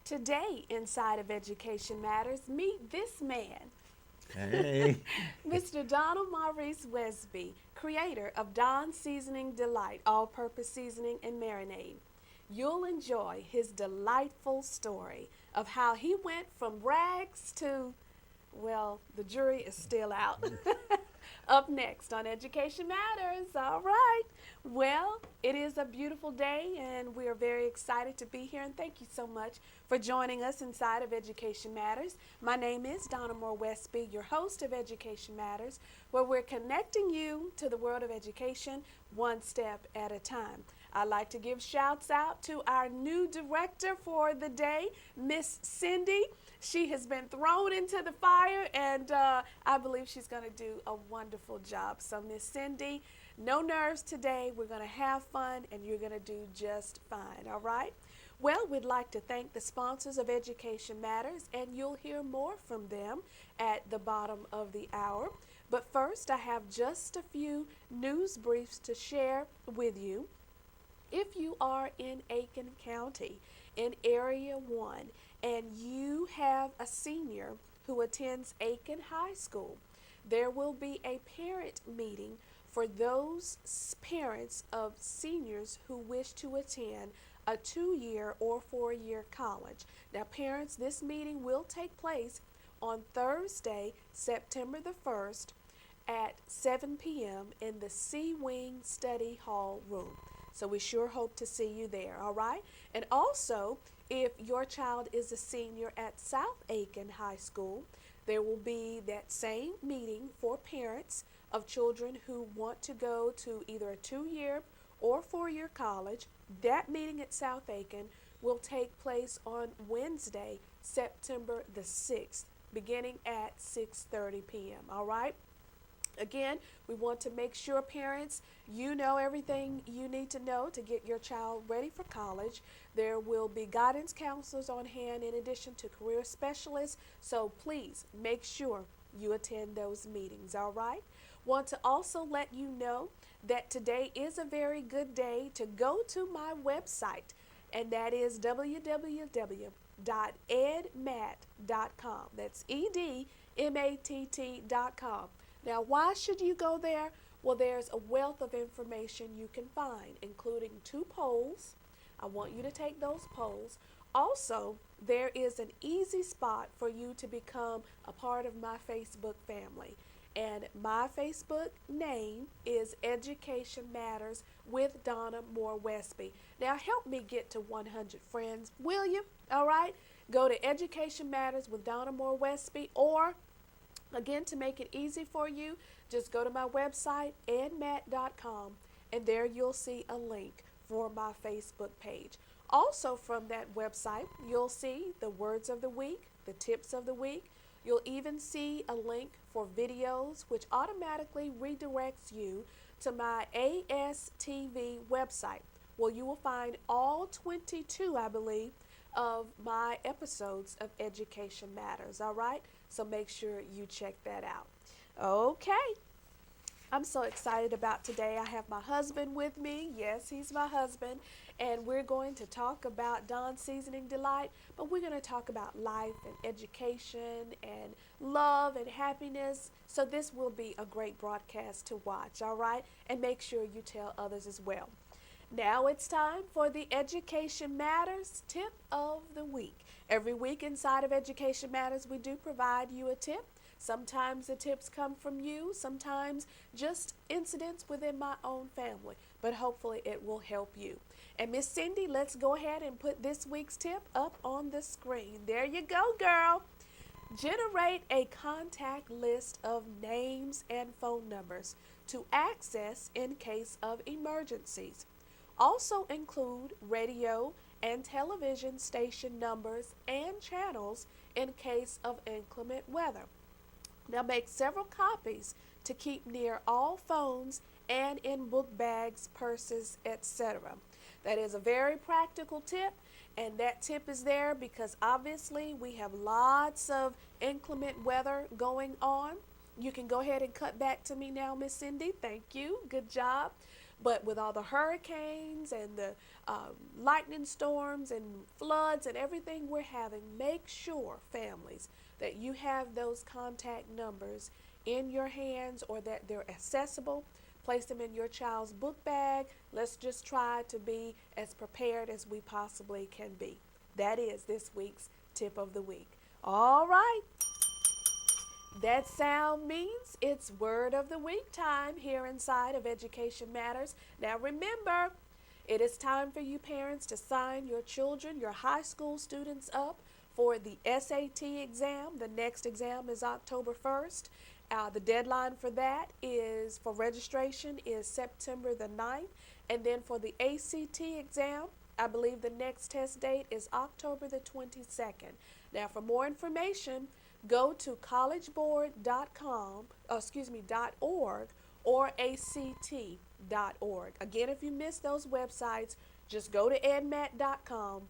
Today, inside of Education Matters, meet this man, Hey. Mr. Donald Maurice Wesby, creator of Don's Seasoning Delight, all purpose seasoning and marinade. You'll enjoy his delightful story of how he went from rags to, well, the jury is still out. Up next on Education Matters. All right. Well, it is a beautiful day, and we are very excited to be here. And thank you so much for joining us inside of Education Matters. My name is Donna Moore Westby, your host of Education Matters, where we're connecting you to the world of education one step at a time. I'd like to give shouts out to our new director for the day, Miss Cindy. She has been thrown into the fire, and I believe she's going to do a wonderful job. So, Miss Cindy, no nerves today. We're going to have fun, and you're going to do just fine, all right? Well, we'd like to thank the sponsors of Education Matters, and you'll hear more from them at the bottom of the hour. But first, I have just a few news briefs to share with you. If you are in Aiken County in Area 1 and you have a senior who attends Aiken High School, there will be a parent meeting for those parents of seniors who wish to attend a 2-year or 4-year college. Now, parents, this meeting will take place on Thursday, September the 1st at 7 p.m. in the C Wing Study Hall room. So we sure hope to see you there, all right? And also, if your child is a senior at South Aiken High School, there will be that same meeting for parents of children who want to go to either a 2-year or 4-year college. That meeting at South Aiken will take place on Wednesday, September the 6th, beginning at 6:30 p.m., all right? Again, we want to make sure, parents, you know everything you need to know to get your child ready for college. There will be guidance counselors on hand in addition to career specialists, so please make sure you attend those meetings, all right? Want to also let you know that today is a very good day to go to my website, and that is www.edmatt.com. That's EDMATT.com. Now, why should you go there? Well, there's a wealth of information you can find, including 2 polls. I want you to take those polls. Also, there is an easy spot for you to become a part of my Facebook family. And my Facebook name is Education Matters with Donna Moore Westby. Now, help me get to 100 friends, will you? All right? Go to Education Matters with Donna Moore Westby, or again, to make it easy for you, just go to my website, edmatt.com, and there you'll see a link for my Facebook page. Also, from that website, you'll see the words of the week, the tips of the week. You'll even see a link for videos, which automatically redirects you to my ASTV website, where you will find all 22, I believe, of my episodes of Education Matters, all right? So make sure you check that out. Okay, I'm so excited about today. I have my husband with me. Yes, he's my husband. And we're going to talk about Don's Seasoning Delight, but we're going to talk about life and education and love and happiness. So this will be a great broadcast to watch, all right? And make sure you tell others as well. Now it's time for the Education Matters Tip of the Week. Every week inside of Education Matters, we do provide you a tip. Sometimes the tips come from you, sometimes just incidents within my own family, but hopefully it will help you. And Miss Cindy, let's go ahead and put this week's tip up on the screen. There you go, girl. Generate a contact list of names and phone numbers to access in case of emergencies. Also include radio and television station numbers and channels in case of inclement weather. Now make several copies to keep near all phones and in book bags, purses, etc. That is a very practical tip, and that tip is there because obviously we have lots of inclement weather going on. You can go ahead and cut back to me now, Miss Cindy. Thank you. Good job. But with all the hurricanes and the lightning storms and floods and everything we're having, make sure, families, that you have those contact numbers in your hands or that they're accessible. Place them in your child's book bag. Let's just try to be as prepared as we possibly can be. That is this week's tip of the week. All right. That sound means it's Word of the Week time here inside of Education Matters. Now remember, it is time for you parents to sign your children, your high school students up for the SAT exam. The next exam is October 1st. The deadline for that is for registration is September the 9th. And then for the ACT exam, I believe the next test date is October the 22nd. Now for more information, go to .org or ACT.org. Again, if you miss those websites, just go to edmat.com.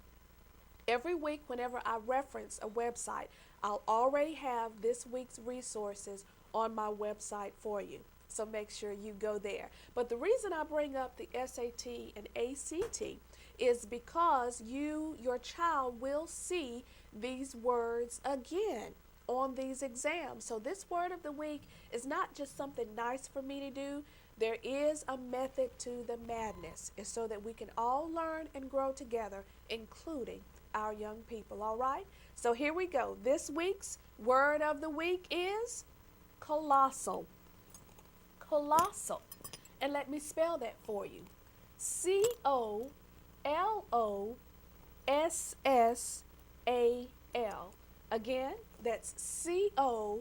Every week, whenever I reference a website, I'll already have this week's resources on my website for you. So make sure you go there. But the reason I bring up the SAT and ACT is because your child will see these words again on these exams. So this Word of the Week is not just something nice for me to do. There is a method to the madness. It's so that we can all learn and grow together, including our young people. All right? So here we go. This week's Word of the Week is colossal. Colossal. And let me spell that for you. COLOSSAL. Again, that's COLOSSAL.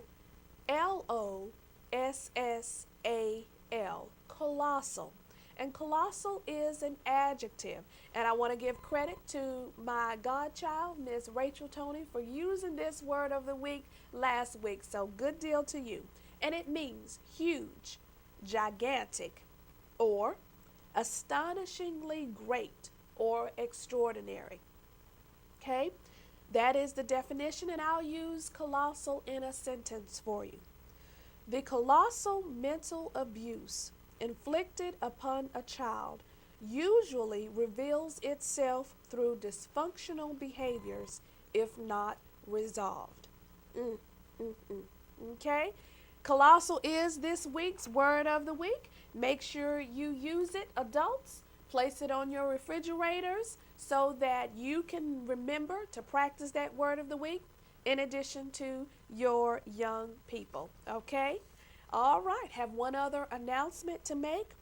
Colossal. And colossal is an adjective. And I want to give credit to my godchild, Miss Rachel Tony, for using this Word of the Week last week. So good deal to you. And it means huge, gigantic, or astonishingly great or extraordinary. Okay? That is the definition, and I'll use colossal in a sentence for you. The colossal mental abuse inflicted upon a child usually reveals itself through dysfunctional behaviors if not resolved. Okay? Colossal is this week's Word of the Week. Make sure you use it, adults. Place it on your refrigerators so that you can remember to practice that Word of the Week in addition to your young people. Okay? All right. Have one other announcement to make.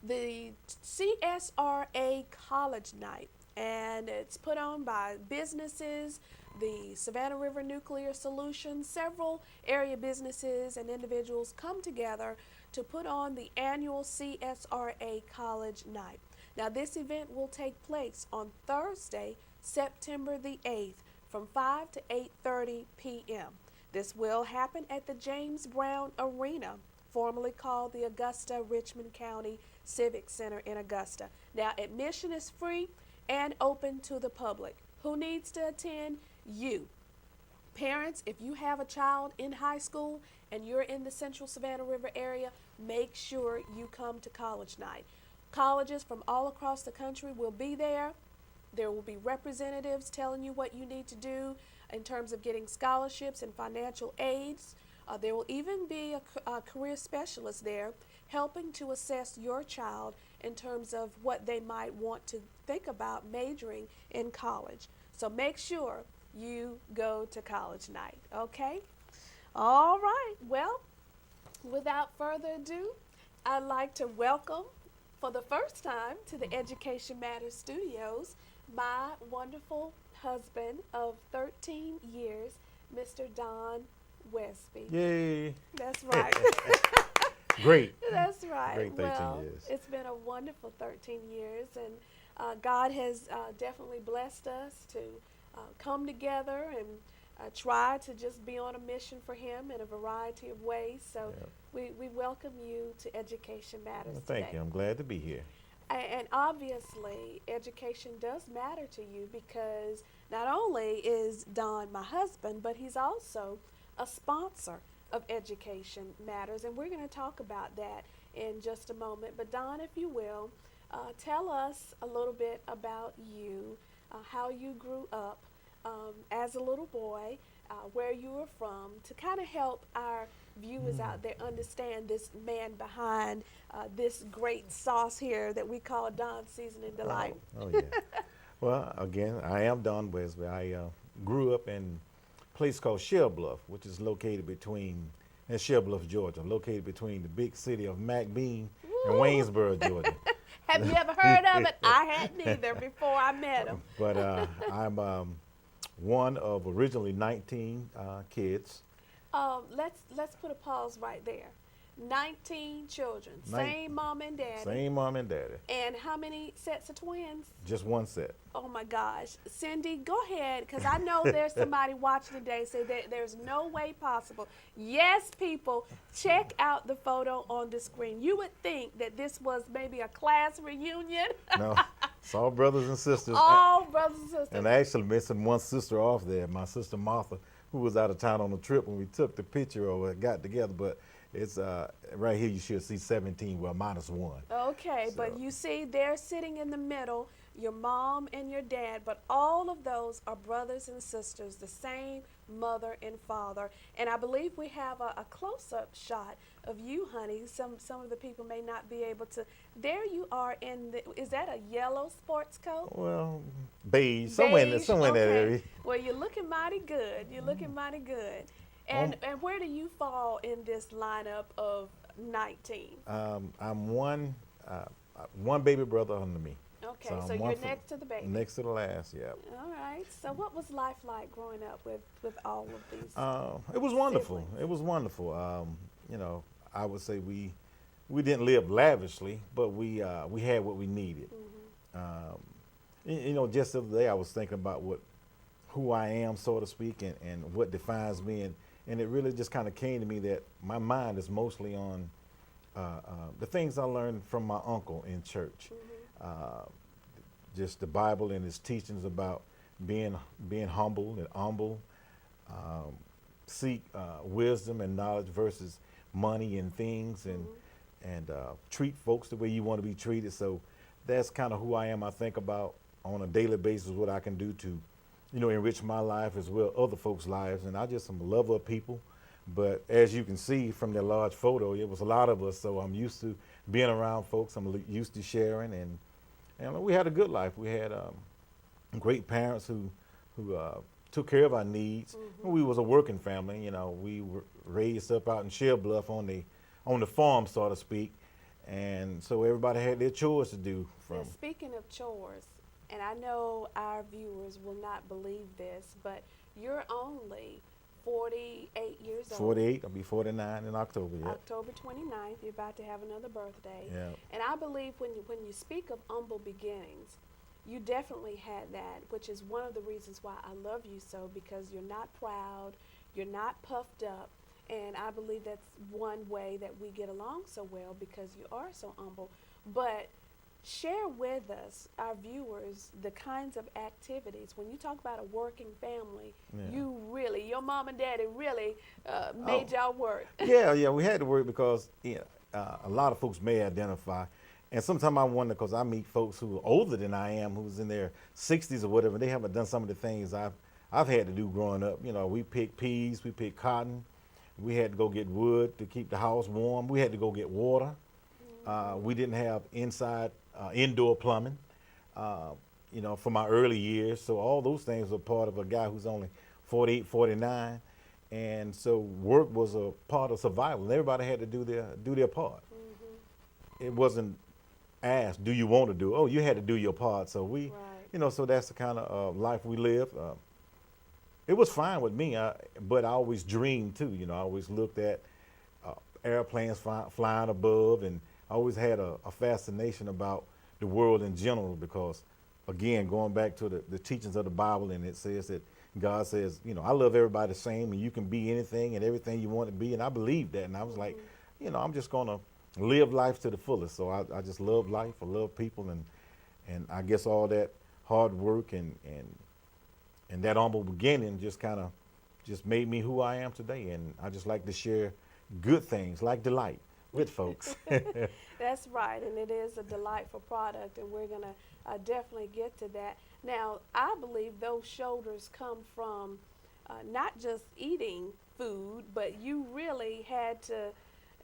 The CSRA College Night, and it's put on by businesses, the Savannah River Nuclear Solutions. Several area businesses and individuals come together to put on the annual CSRA College Night. Now, this event will take place on Thursday, September the 8th from 5 to 8:30 p.m. This will happen at the James Brown Arena, formerly called the Augusta Richmond County Civic Center in Augusta. Now, admission is free and open to the public. Who needs to attend? You. Parents, if you have a child in high school and you're in the Central Savannah River area, make sure you come to College Night. Colleges from all across the country will be there. There will be representatives telling you what you need to do in terms of getting scholarships and financial aids. There will even be a career specialist there helping to assess your child in terms of what they might want to think about majoring in college. So make sure you go to College Night, okay? All right. Well, without further ado, I'd like to welcome for the first time to the Education Matters Studios my wonderful husband of 13 years, Mr. Don Westby. Yay. That's right. Great. That's right. Great 13 years. It's been a wonderful 13 years, and God has definitely blessed us to come together and try to just be on a mission for Him in a variety of ways. So we welcome you to Education Matters Well, thank today. you. I'm glad to be here. And obviously, education does matter to you because not only is Don my husband, but he's also a sponsor of Education Matters. And we're going to talk about that in just a moment. But Don, if you will, tell us a little bit about you, how you grew up as a little boy, where you were from, to kind of help our viewers out there understand this man behind this great sauce here that we call Don Seasoning Delight. Oh, yeah. Well, again, I am Don Wesley. I grew up in a place called Shell Bluff, which is located in Shell Bluff, Georgia, located between the big city of McBean and Woo! Waynesboro, Georgia. Have you ever heard of it? I hadn't either before I met him. But I'm one of originally 19 kids. Let's put a pause right there. 19 children, same mom and daddy. Same mom and daddy. And how many sets of twins? Just one set. Oh my gosh. Cindy, go ahead, because I know there's somebody watching today say that there's no way possible. Yes, people, check out the photo on the screen. You would think that this was maybe a class reunion. No, it's all brothers and sisters. All brothers and sisters. And I actually missing one sister off there, my sister Martha, who was out of town on the trip when we took the picture or got together. But it's right here. You should see 17. Well, -1. Okay, So- but you see, they're sitting in the middle, your mom and your dad, but all of those are brothers and sisters, the same mother and father. And I believe we have a close-up shot of you, honey. Some of the people may not be able to. There you are in the, is that a yellow sports coat? Well, beige, somewhere in Beige? that Okay. area. Well, you're looking mighty good. You're looking mighty good. And where do you fall in this lineup of 19? I'm one baby brother under me. Okay, I'm so one you're for- next to the baby. Next to the last, yeah. All right. So what was life like growing up with all of these? It was wonderful. siblings? It was wonderful. You know, I would say we didn't live lavishly, but we had what we needed. You know, just the other day I was thinking about who I am, so to speak, and what defines me, and it really just kind of came to me that my mind is mostly on the things I learned from my uncle in church. Just the Bible and his teachings about being humble and humble, seek wisdom and knowledge versus money and things, and treat folks the way you want to be treated. So that's kind of who I am. I think about on a daily basis what I can do to, you know, enrich my life as well other folks' lives. And I just am a lover of people. But as you can see from that large photo, it was a lot of us. So I'm used to being around folks. I'm used to sharing, and we had a good life. We had great parents who took care of our needs. We was a working family. You know, we were raised up out in Shell Bluff on the farm, so to speak, and so everybody had their chores to do. Now, speaking of chores, and I know our viewers will not believe this, but you're only 48 years old. 48. I'll be 49 in October. Yeah. October 29th, you're about to have another birthday. Yeah. And I believe when you speak of humble beginnings, you definitely had that, which is one of the reasons why I love you so, because you're not proud, you're not puffed up, and I believe that's one way that we get along so well, because you are so humble. But share with us, our viewers, the kinds of activities. When you talk about a working family, Yeah. your mom and daddy really made y'all work. Yeah, we had to work because a lot of folks may identify. And sometimes I wonder, because I meet folks who are older than I am, who's in their 60s or whatever, they haven't done some of the things I've had to do growing up. You know, we picked peas, we picked cotton, we had to go get wood to keep the house warm, we had to go get water. We didn't have indoor plumbing, you know, for my early years. So all those things were part of a guy who's only 48, 49. And so work was a part of survival. And everybody had to do their part. It wasn't asked, do you want to do it? Oh, you had to do your part. So Right. you know, so that's the kind of life we live. It was fine with me, but I always dreamed too. You know, I always looked at airplanes flying above, and I always had a fascination about the world in general, because, again, going back to the teachings of the Bible, and it says that God says, you know, I love everybody the same, and you can be anything and everything you want to be, and I believe that. And I was like, you know, I'm just going to live life to the fullest. So I just love life, I love people, and I guess all that hard work and that humble beginning just kind of just made me who I am today. And I just like to share good things like delight. with folks. That's right, and it is a delightful product, and we're going to definitely get to that. Now, I believe those shoulders come from not just eating food, but you really had to,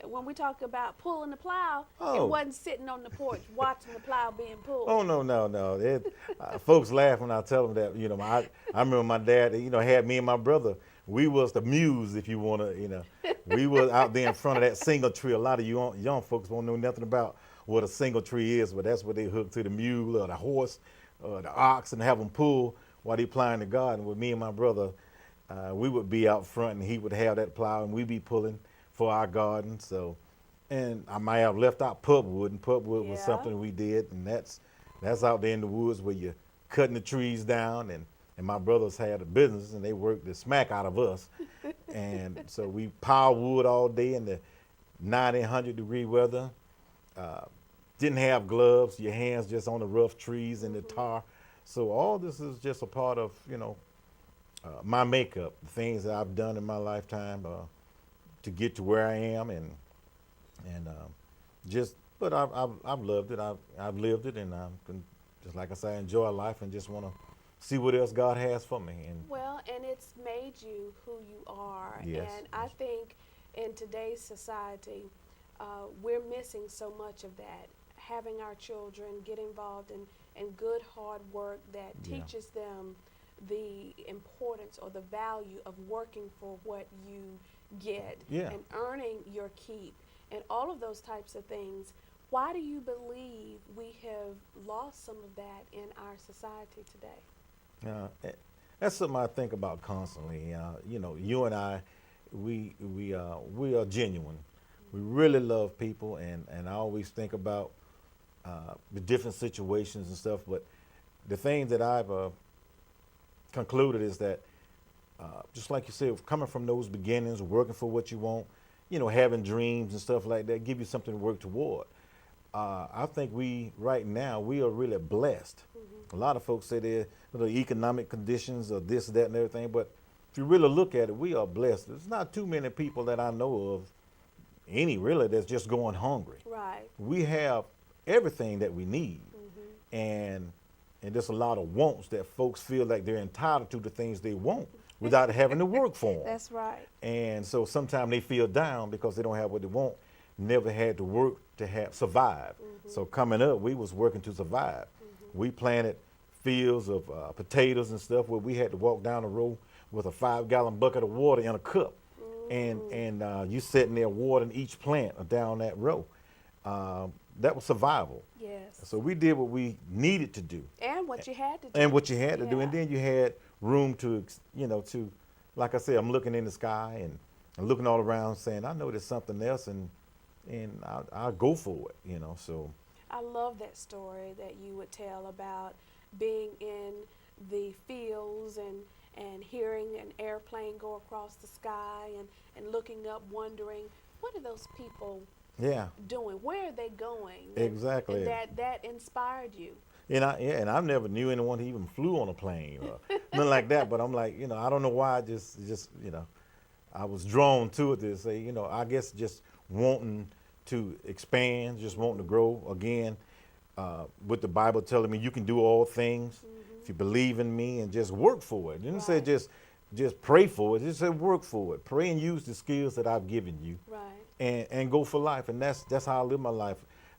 when we talk about pulling the plow, it Oh, wasn't sitting on the porch watching the plow being pulled. oh no, no, no. Folks laugh when I tell them that. I remember my dad. Had me and my brother. We was the muse, if you want to. We was out there in front of that single tree. A lot of you young folks won't know nothing about what a single tree is, but that's what they hook to the mule or the horse or the ox and have them pull while they plying the garden. With me and my brother, we would be out front and he would have that plow and we'd be pulling for our garden. So, and I might have left out pulpwood, and pulpwood was Yeah. something we did, and that's out there in the woods where you're cutting the trees down, and my brothers had a business and they worked the smack out of us. And so we power wood all day in the 90-100-degree weather. Didn't have gloves, your hands just on the rough trees and the tar. So all this is just a part of, my makeup, the things that I've done in my lifetime to get to where I am, and but I've loved it. I've lived it, and just like I say, I enjoy life and just want to see what else God has for me. And Well, and it's made you who you are. Yes, And I think in today's society, we're missing so much of that. Having our children get involved in good, hard work that Yeah. teaches them the importance or the value of working for what you get Yeah. and earning your keep and all of those types of things. Why do you believe we have lost some of that in our society today? That's something I think about constantly. You and I, we are genuine. We really love people, and I always think about the different situations and stuff. But the thing that I've concluded is that, just like you said, coming from those beginnings, working for what you want, having dreams and stuff like that, give you something to work toward. I think right now, we are really blessed. A lot of folks say they're the economic conditions or this, that, and everything, but if you really look at it, we are blessed. There's not too many people that I know of, really, that's just going hungry. Right. We have everything that we need, and there's a lot of wants that folks feel like they're entitled to the things they want without having to work for them. That's right. And so sometimes they feel down because they don't have what they want, never had to work to survive. So coming up, we was working to survive. We planted fields of potatoes and stuff where we had to walk down the road with a 5-gallon bucket of water in a cup. And you sitting there watering each plant down that row. That was survival. Yes. So we did what we needed to do. And what you had to do. And what you had to do. Yeah. And then you had room to, like I said, I'm looking in the sky and looking all around saying, I know there's something else, and I'll go for it, so. I love that story that you would tell about being in the fields and hearing an airplane go across the sky and looking up wondering, what are those people Yeah, doing? Where are they going? exactly. And that inspired you. And I never knew anyone who even flew on a plane or nothing like that. But I'm like, I don't know why. I just I was drawn to it to say, I guess just wanting to expand, just wanting to grow again. With the Bible telling me you can do all things if you believe in me and just work for it. It didn't say Right. just pray for it. It said work for it. Pray and use the skills that I've given you. Right. And go for life. And that's how I live my life.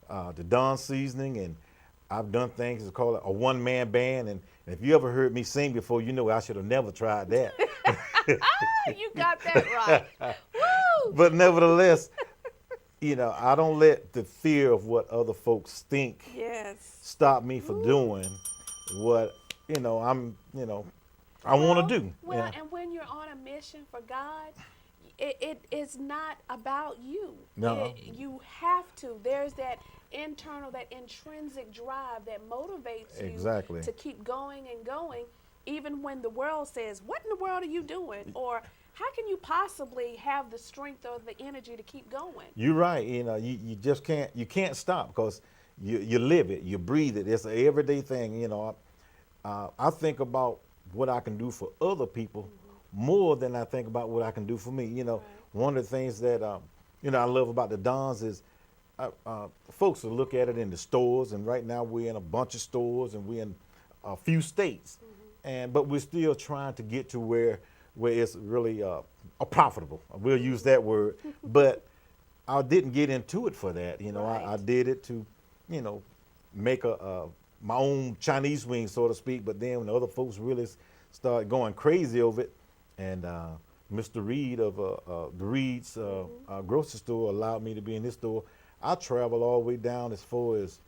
The Dawn Seasoning, and I've done things, it's called a one-man band. And if you ever heard me sing before, I should have never tried that. You got that right. Woo! But nevertheless, I don't let the fear of what other folks think Yes. stop me from doing what, I want to do. Well, Yeah. and when you're on a mission for God, it is not about you. No. You have to. There's that internal, that intrinsic drive that motivates you Exactly. to keep going and going, even when the world says, "What in the world are you doing?" Or how can you possibly have the strength or the energy to keep going? You're right. You just can't stop because you live it, you breathe it. It's an everyday thing. I think about what I can do for other people more than I think about what I can do for me. One of the things that I love about the Dons is folks will look at it in the stores, and right now we're in a bunch of stores and we're in a few states, but we're still trying to get to where it's really profitable. We'll use that word, but I didn't get into it for that. Right. I did it to, make my own Chinese wings, so to speak. But then when other folks really started going crazy over it, and Mr. Reed of the Reed's grocery store allowed me to be in his store, I traveled all the way down as far as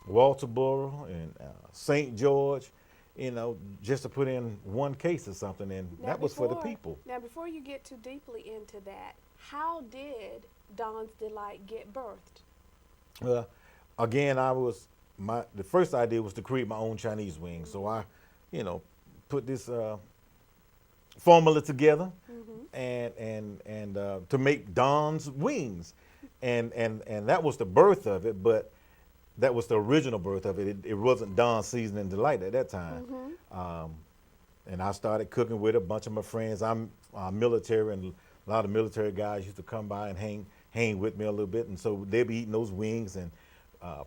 Walterboro and St. George, just to put in one case or something, and Now that was for the people. Now, before you get too deeply into that, how did Don's Delight get birthed? Again, the first idea was to create my own Chinese wings. So I, put this formula together and to make Don's wings, and that was the birth of it. But that was the original birth of it. It wasn't Don's Seasoning Delight at that time. And I started cooking with a bunch of my friends. I'm military, and a lot of military guys used to come by and hang with me a little bit, and so they'd be eating those wings and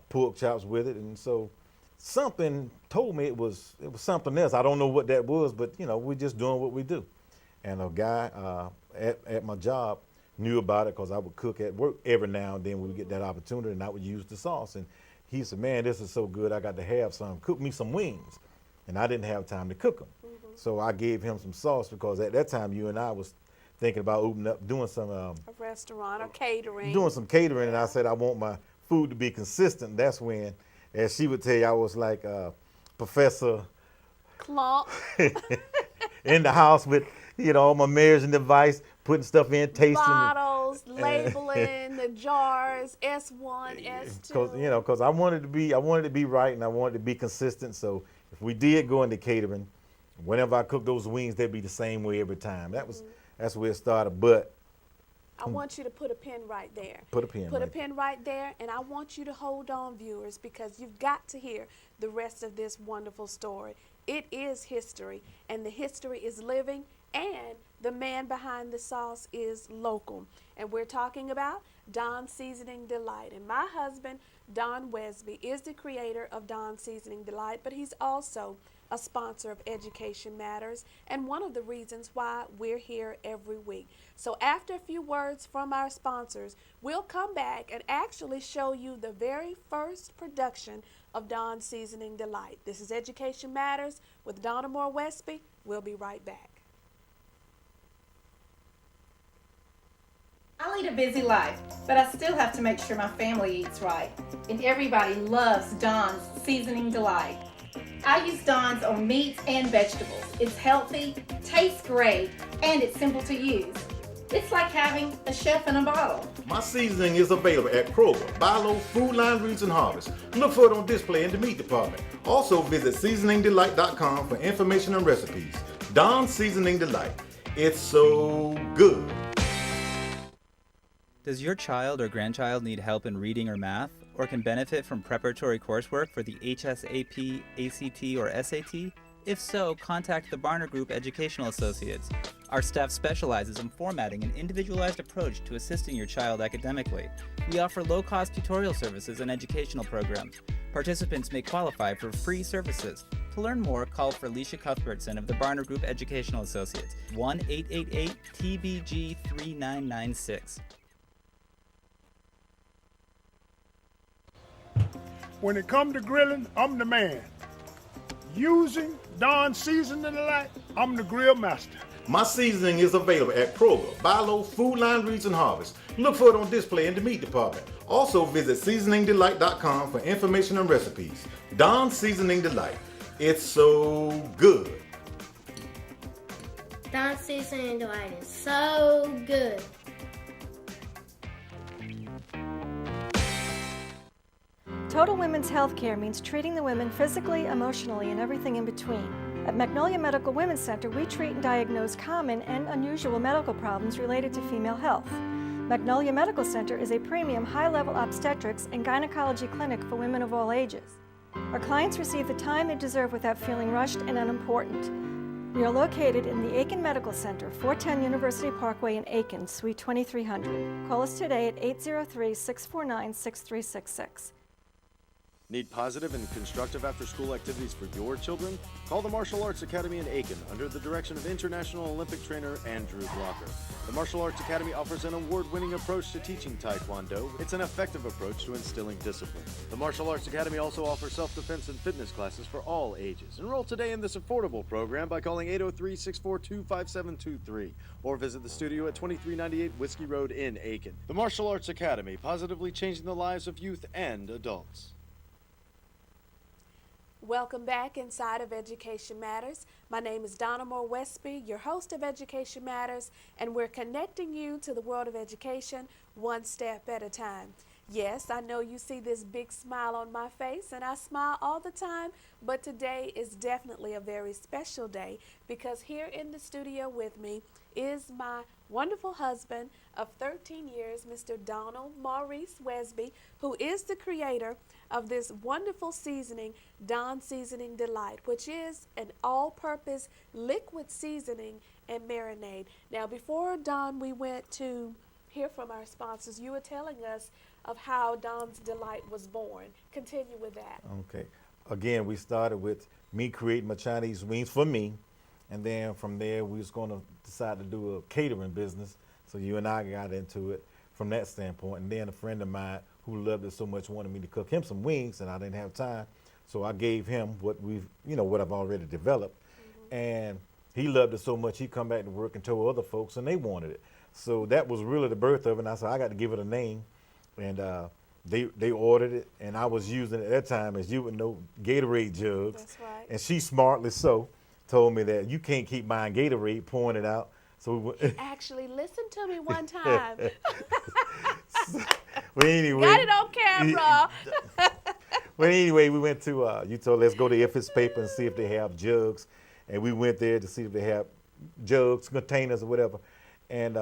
pork chops with it. And so something told me it was something else. I don't know what that was, but we're just doing what we do. And a guy at my job knew about it because I would cook at work every now and then when we get that opportunity, and I would use the sauce. And he said, "Man, this is so good. I got to have some. Cook me some wings." And I didn't have time to cook them. So I gave him some sauce because at that time you and I was thinking about opening up, doing some A restaurant or catering. doing some catering, and I said I want my food to be consistent. That's when, as she would tell you, I was like Professor Clump. in the house with all my measuring device, putting stuff in, tasting Bottles, labeling the jars, S1, S2. because I wanted to be right, and I wanted to be consistent. So if we did go into catering, whenever I cooked those wings, they'd be the same way every time. That's where it started. But I want you to put a pin right there. Put a pin right there, and I want you to hold on, viewers, because you've got to hear the rest of this wonderful story. It is history, and the history is living, and the man behind the sauce is local. And we're talking about Don's Seasoning Delight. And my husband, Don Wesby, is the creator of Don's Seasoning Delight, but he's also a sponsor of Education Matters, and one of the reasons why we're here every week. So after a few words from our sponsors, we'll come back and actually show you the very first production of Don's Seasoning Delight. This is Education Matters with Donna Moore Wesby. We'll be right back. I lead a busy life, but I still have to make sure my family eats right. And everybody loves Don's Seasoning Delight. I use Don's on meats and vegetables. It's healthy, tastes great, and it's simple to use. It's like having a chef in a bottle. my seasoning is available at Kroger, Bilo, Food Line, Roots, and Harvest. Look for it on display in the meat department. Also visit seasoningdelight.com for information and recipes. Don's Seasoning Delight. It's so good. Does your child or grandchild need help in reading or math, or can benefit from preparatory coursework for the HSAP, ACT, or SAT? If so, contact the Barner Group Educational Associates. Our staff specializes in formatting an individualized approach to assisting your child academically. We offer low-cost tutorial services and educational programs. Participants may qualify for free services. To learn more, call for Alicia Cuthbertson of the Barner Group Educational Associates, 1-888-TBG-3996. When it comes to grilling, I'm the man. Using Don's Seasoning Delight, I'm the grill master. My seasoning is available at Kroger, Bilo, Food Line, Roots, and Harvest. Look for it on display in the meat department. Also visit seasoningdelight.com for information and recipes. Don's Seasoning Delight. It's so good. Don's Seasoning Delight is so good. Total Women's Healthcare means treating the women physically, emotionally, and everything in between. At Magnolia Medical Women's Center, we treat and diagnose common and unusual medical problems related to female health. Magnolia Medical Center is a premium high-level obstetrics and gynecology clinic for women of all ages. Our clients receive the time they deserve without feeling rushed and unimportant. We are located in the Aiken Medical Center, 410 University Parkway in Aiken, Suite 2300. Call us today at 803-649-6366. Need positive and constructive after-school activities for your children? Call the Martial Arts Academy in Aiken under the direction of International Olympic trainer Andrew Blocker. The Martial Arts Academy offers an award-winning approach to teaching Taekwondo. It's an effective approach to instilling discipline. The Martial Arts Academy also offers self-defense and fitness classes for all ages. Enroll today in this affordable program by calling 803-642-5723 or visit the studio at 2398 Whiskey Road in Aiken. The Martial Arts Academy, positively changing the lives of youth and adults. Welcome back inside of Education Matters. My name is Donna Moore Westby, your host of Education Matters, and we're connecting you to the world of education one step at a time. Yes, I know you see this big smile on my face, and I smile all the time, but today is definitely a very special day because here in the studio with me is my wonderful husband of 13 years, Mr. Donald Maurice Wesby, who is the creator of this wonderful seasoning, Don Seasoning Delight, which is an all-purpose liquid seasoning and marinade. Now, before Don, we went to hear from our sponsors. You were telling us of how Don's Delight was born. Continue with that. Okay. Again, we started with me creating my Chinese wings for me, and then from there we was going to decide to do a catering business. So you and I got into it from that standpoint, and then a friend of mine who loved it so much wanted me to cook him some wings, and I didn't have time, so I gave him what what I've already developed, and he loved it so much he come back to work and told other folks, and they wanted it. So that was really the birth of it, and I said I got to give it a name, and they ordered it, and I was using it at that time, as you would know, Gatorade jugs. That's right. And she smartly so told me that you can't keep buying Gatorade, pouring it out. So we went. Actually, listen to me one time. Well, anyway, Got it on camera. Well, anyway, we went to, you told let's go to If It's Paper and see if they have jugs. And we went there to see if they have jugs, containers, or whatever. And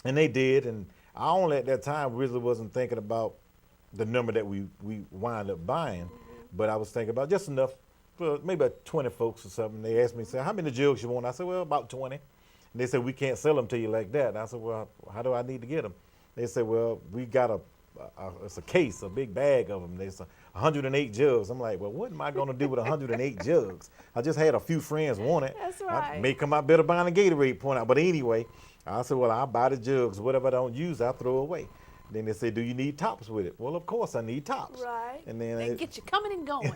they did. And I only at that time really wasn't thinking about the number that we wind up buying. But I was thinking about just enough for maybe about 20 folks or something. They asked me, said, how many jugs you want? I said, well, about 20. And they said, we can't sell them to you like that. And I said, well, how do I need to get them? They said, well, we got it's a case, a big bag of them. They said 108 jugs. I'm like, well, what am I going to do with 108 jugs? I just had a few friends want it. That's right. I may come out better buying a Gatorade point out. But anyway, I said, well, I'll buy the jugs. Whatever I don't use, I'll throw away. Then they said, do you need tops with it? Well, of course I need tops. Right. And then They get you coming and going.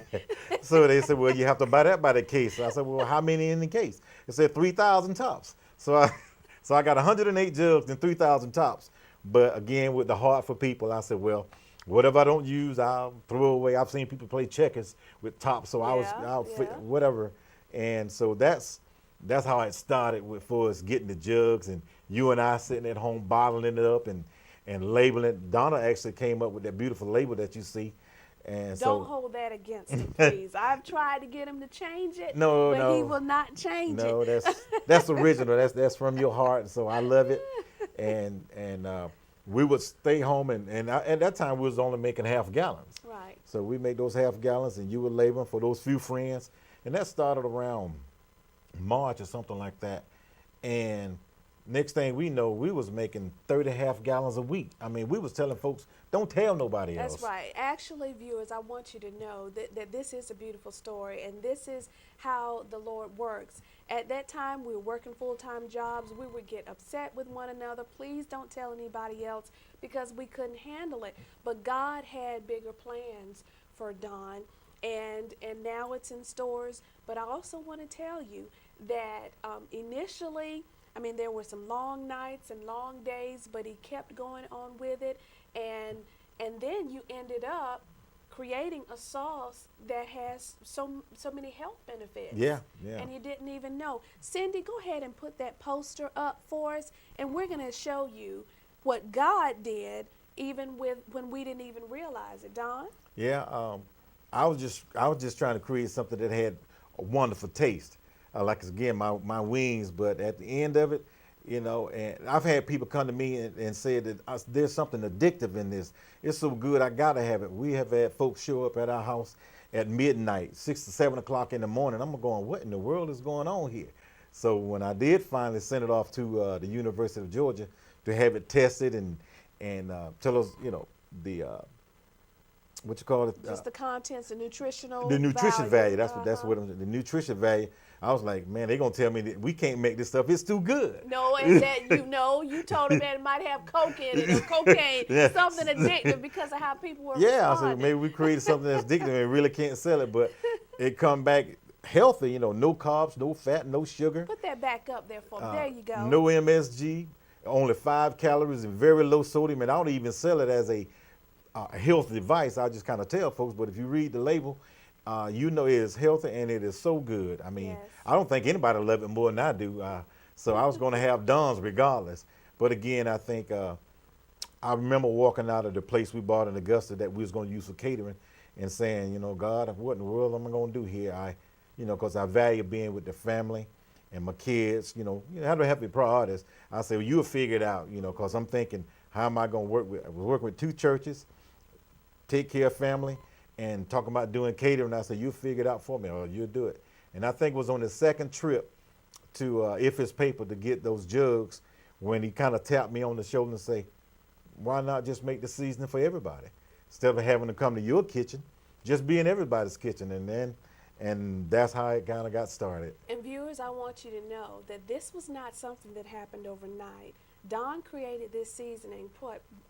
so they said, well, you have to buy that by the case. So I said, well, how many in the case? It said 3,000 tops. So I got 108 jugs and 3,000 tops. But again, with the heart for people, I said, well, whatever I don't use, I'll throw away. I've seen people play checkers with tops, so whatever. And so that's how it started for us getting the jugs, and you and I sitting at home bottling it up and labeling it. Donna actually came up with that beautiful label that you see. And Don't hold that against him, please. I've tried to get him to change it, No, but he will not change it. No, that's original. That's from your heart. So I love it. And we would stay home, and at that time we was only making half gallons. Right. So we make those half gallons, and you would label them for those few friends. And that started around March or something like that. And next thing we know, we was making 30 half gallons a week. I mean, we was telling folks, don't tell nobody else. That's right. Actually, viewers, I want you to know that this is a beautiful story, and this is how the Lord works. At that time, we were working full-time jobs. We would get upset with one another. Please don't tell anybody else, because we couldn't handle it. But God had bigger plans for Don, and now it's in stores. But I also want to tell you that initially, I mean, there were some long nights and long days, but he kept going on with it, and then you ended up creating a sauce that has so many health benefits. Yeah. And you didn't even know. Cindy, go ahead and put that poster up for us, and we're going to show you what God did even when we didn't even realize it. Don? Yeah. I was just trying to create something that had a wonderful taste. Like again, my wings, but at the end of it, and I've had people come to me and say that there's something addictive in this. It's so good, I gotta have it. We have had folks show up at our house at midnight, 6 to 7 o'clock in the morning. I'm going, what in the world is going on here? So when I did finally send it off to the University of Georgia to have it tested and tell us, the what you call it? Just the contents, the nutritional the nutrition value. That's Uh-huh. what the nutrition value. I was like, man, they're gonna tell me that we can't make this stuff. It's too good. No, and that you told them that it might have coke in it or cocaine, Yes. something addictive because of how people were Yeah, I responding. said maybe we created something that's addictive and really can't sell it, but it come back healthy. No carbs, no fat, no sugar. Put that back up there for me. There you go. No MSG, only 5 calories and very low sodium. And I don't even sell it as a health device. I just kind of tell folks, but if you read the label, it is healthy and it is so good. I mean, Yes. I don't think anybody love it more than I do. So I was going to have Don's regardless. But again, I think I remember walking out of the place we bought in Augusta that we was going to use for catering and saying, God, what in the world am I going to do here? Because I value being with the family and my kids. How do I have to be priorities? I say, well, you'll figure it out. Because I'm thinking, how am I going to work with? I was working with 2 churches, take care of family, and talking about doing catering. I said, you figure it out for me, or you'll do it. And I think it was on the second trip to If It's Paper to get those jugs when he kind of tapped me on the shoulder and say, why not just make the seasoning for everybody? Instead of having to come to your kitchen, just be in everybody's kitchen. And that's how it kind of got started. And viewers, I want you to know that this was not something that happened overnight. Don created this seasoning,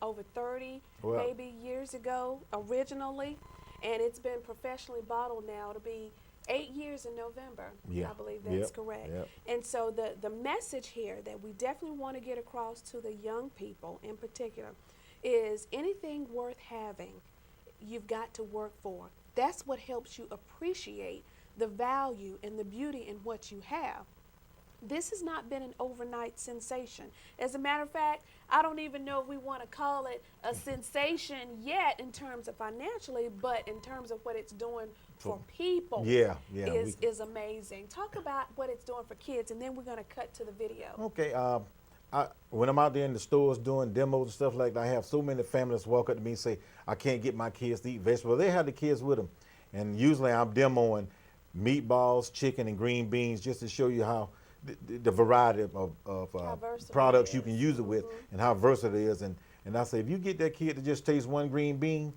over 30 maybe years ago originally, and it's been professionally bottled now to be 8 years in November. Yeah. I believe that's Yep. correct. Yep. And so the message here that we definitely want to get across to the young people in particular is anything worth having, you've got to work for. That's what helps you appreciate the value and the beauty in what you have. This has not been an overnight sensation. As a matter of fact, I don't even know if we want to call it a sensation yet in terms of financially, but in terms of what it's doing for people is amazing. Talk about what it's doing for kids, and then we're going to cut to the video. Okay. When I'm out there in the stores doing demos and stuff like that, I have so many families walk up to me and say, I can't get my kids to eat vegetables. They have the kids with them. And usually I'm demoing meatballs, chicken, and green beans just to show you how the variety of products you can use it with and how versatile it is. And I say, if you get that kid to just taste one green bean,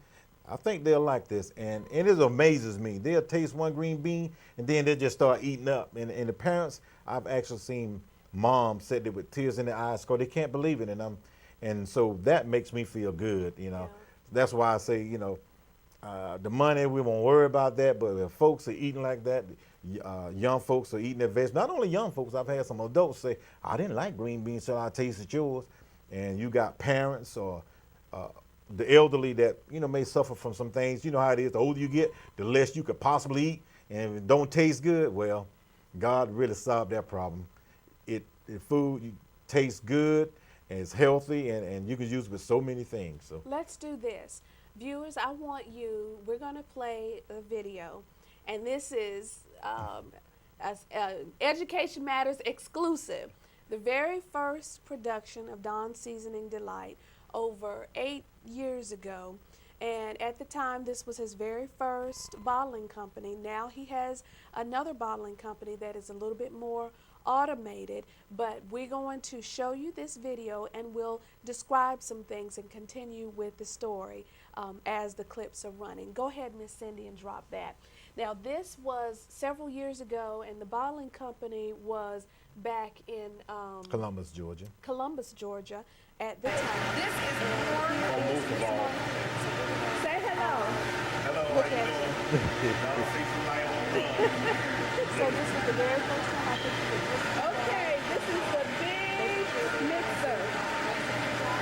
I think they'll like this. And it amazes me. They'll taste one green bean and then they'll just start eating up. And the parents, I've actually seen moms sit there with tears in their eyes because they can't believe it. And so that makes me feel good, Yeah. That's why I say, the money, we won't worry about that, but if folks are eating like that, young folks are eating their vegetables. Not only young folks, I've had some adults say, I didn't like green beans till I tasted yours. And you got parents or the elderly that, may suffer from some things. You know how it is. The older you get, the less you could possibly eat. And if it don't taste good, well, God really solved that problem. The food tastes good and it's healthy and you can use it with so many things. So Let's do this. Viewers, we're going to play a video, and this is Education Matters exclusive. The very first production of Don's Seasoning Delight over 8 years ago. And at the time, this was his very first bottling company. Now he has another bottling company that is a little bit more automated, but we're going to show you this video and we'll describe some things and continue with the story as the clips are running. Go ahead, Miss Cindy, and drop that. Now, this was several years ago, and the bottling company was back in Columbus, Georgia. At the time. This is Say hello. Hello, Look how you at doing? So this is the very first time I think you did this. Okay, this is the big mixer.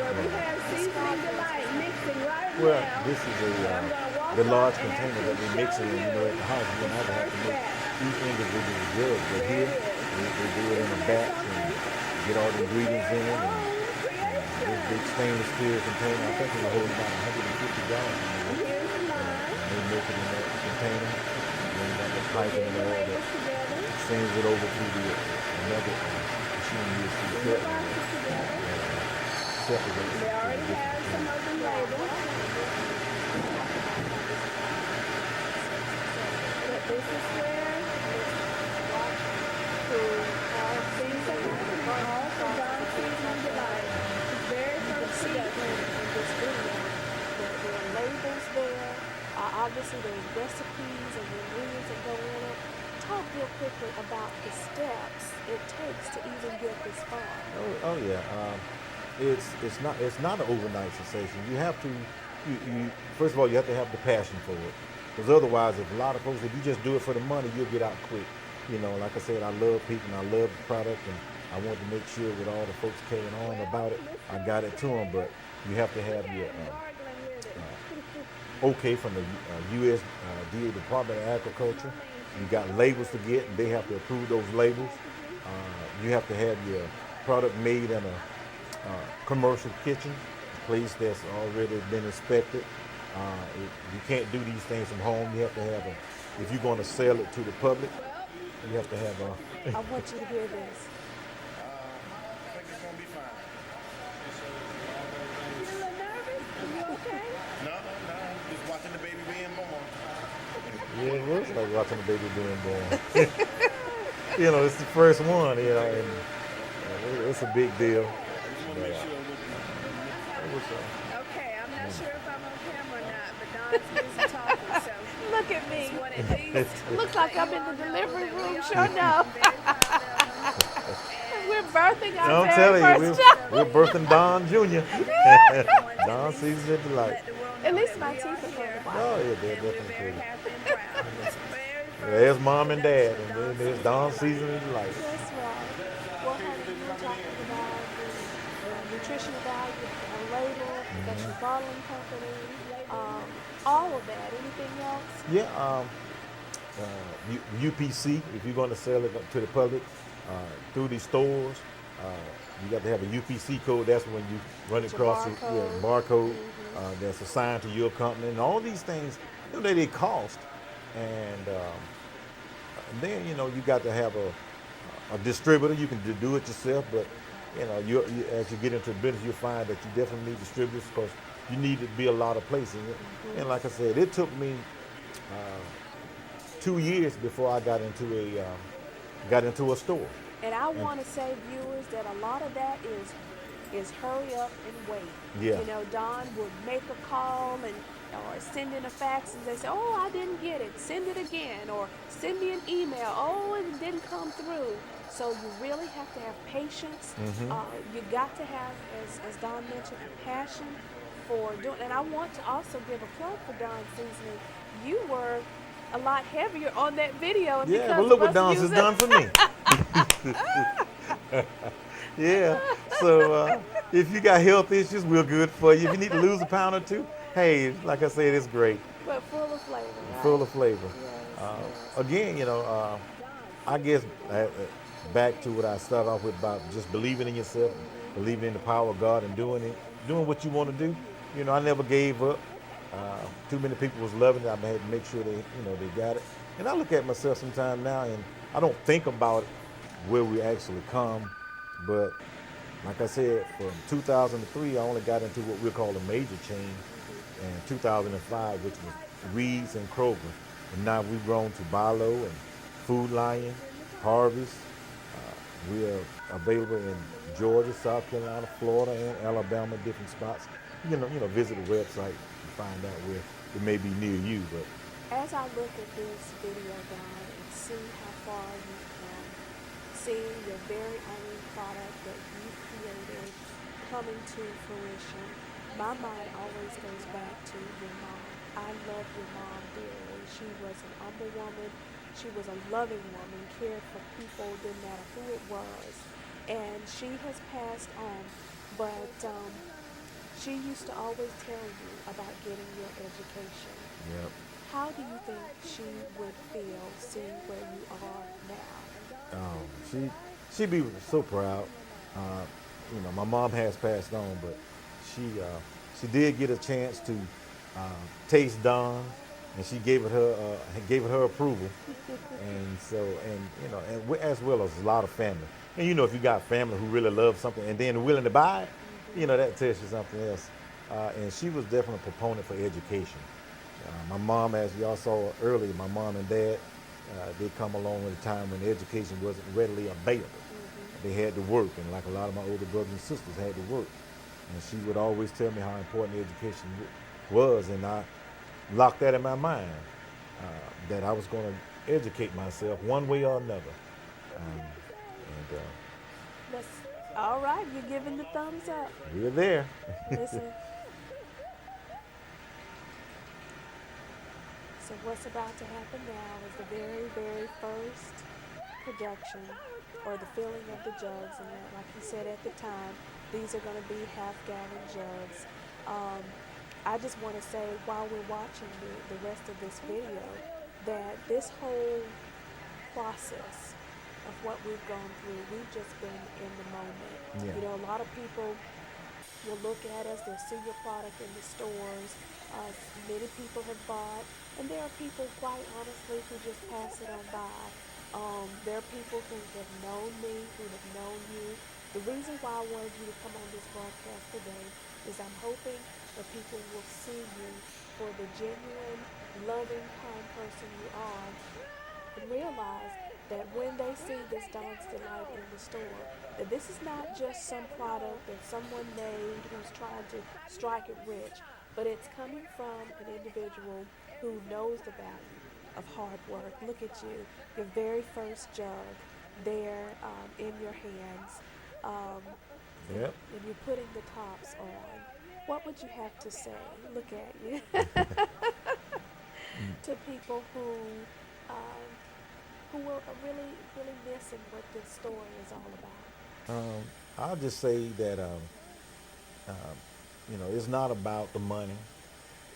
Where we have Seasoning Delight mixing right Well, now. this is I'm gonna walk the large up and container that we actually mix in. show At the house, you don't have to make each individual jug. But There here, it is. they do it in a batch and get all the ingredients in it. And this big stainless steel container, I think it will hold about 150 gallons. Here's the line. They make it in that container. Then you got the pipe in Get the there that labels together. sends it over to another machine used to Put the cut boxes together. separate. They already have some of them labeled. This is where who all things that happen all for God's season delight. His very first season in this video. There are labels there. Obviously, there's recipes and ingredients that go in it. Talk real quickly about the steps it takes to even get this far. Oh yeah. It's not an overnight sensation. You have to you first of all you have to have the passion for it. Because otherwise, if a lot of folks, if you just do it for the money, you'll get out quick. You know, like I said, I love people and I love the product, and I want to make sure with all the folks carrying on about it, I got it to them. But you have to have your okay from the USDA Department of Agriculture. You got labels to get, and they have to approve those labels. You have to have your product made in a commercial kitchen, a place that's already been inspected. You can't do these things from home. You have to have if you're going to sell it to the public, you have to have I want you to hear this. You a little nervous? You okay? No, just watching the baby being born. Yeah, it looks like watching the baby being born. You know, it's the first one, you know, and it's a big deal. But, Okay, I'm not sure if I'm on camera or not, but Don's busy talking, so Look at me. just wanted these. Looks like I'm in the delivery room. Sure enough. We're birthing our I'm very telling you, first child. we're birthing Don Jr. Don Season Delight. At least my teeth are going to Oh, yeah, they're definitely pretty. There's mom and dad, and then there's Don Season Delight. That's right. Well, honey, you were talking about the nutritional value, a label, that's your bottling company, all of that. Anything else? Yeah, UPC, if you're going to sell it to the public through these stores, you got to have a UPC code. That's when you run it across the barcode that's assigned to your company. And all these things, you know, they cost. And then, you know, you got to have a distributor. You can do it yourself, but, you know, as you get into the business, you'll find that you definitely need distributors because you need to be a lot of places. And like I said, it took me 2 years before I got into a store. And I want to say, viewers, that a lot of that is hurry up and wait. Yeah. You know, Don would make a call or send in a fax and they say, oh, I didn't get it. Send it again. Or send me an email. Oh, it didn't come through. So you really have to have patience. You got to have, as Don mentioned, a passion for doing. And I want to also give a plug for Don Seasoning. You were a lot heavier on that video. Yeah, but look what Don's has done for me. Yeah, so if you got health issues, we're good for you. If you need to lose a pound or two, hey, like I said, it's great. But full of flavor. Right? Full of flavor. Yes, Again, you know, I guess back to what I started off with about just believing in yourself, believing in the power of God, and doing what you want to do. You know, I never gave up. Too many people was loving it. I had to make sure they got it. And I look at myself sometime now, and I don't think about it where we actually come. But like I said, from 2003, I only got into what we call a major chain. And 2005, which was Reed's and Kroger. And now we've grown to Bilo and Food Lion, Harvest. We are available in Georgia, South Carolina, Florida, and Alabama, different spots. You know, visit the website and find out where it may be near you. But as I look at this video, Don, and see how far you've come, seeing your very own product that you created coming to fruition, my mind always goes back to your mom. I love your mom dearly. She was an humble woman. She was a loving woman, cared for people, didn't matter who it was. And she has passed on, but she used to always tell you about getting your education. Yep. How do you think she would feel seeing where you are now? She'd be so proud. You know, my mom has passed on, but she did get a chance to taste Don, and she gave it her approval. And so, you know, and as well as a lot of family. And you know, if you got family who really love something and then willing to buy it, you know, that tells you something else. And she was definitely a proponent for education. My mom, as y'all saw earlier, my mom and dad, they come along at a time when education wasn't readily available. They had to work, and like a lot of my older brothers and sisters had to work. And she would always tell me how important education was, and I locked that in my mind, that I was going to educate myself one way or another. That's all right. You're giving the thumbs up. We're there. Listen. So what's about to happen now is the very, very first production, or the filling of the jugs. And like you said at the time, these are going to be half-gallon jugs. I just want to say, while we're watching the rest of this video, that this whole process of what we've gone through, we've just been in the moment. Yeah. You know, a lot of people will look at us, they'll see your product in the stores. Many people have bought, and there are people, quite honestly, who just pass it on by. There are people who have known me, who have known you. The reason why I wanted you to come on this broadcast today is I'm hoping that people will see you for the genuine, loving, kind person you are, and realize that when they see this Dawn's Delight in the store, that this is not just some product that someone made who's trying to strike it rich, but it's coming from an individual who knows the value of hard work. Look at you, your very first jug there in your hands, Yep. and you're putting the tops on. What would you have to say? Look at you. To people who are really, really missing what this story is all about. I'll just say that it's not about the money.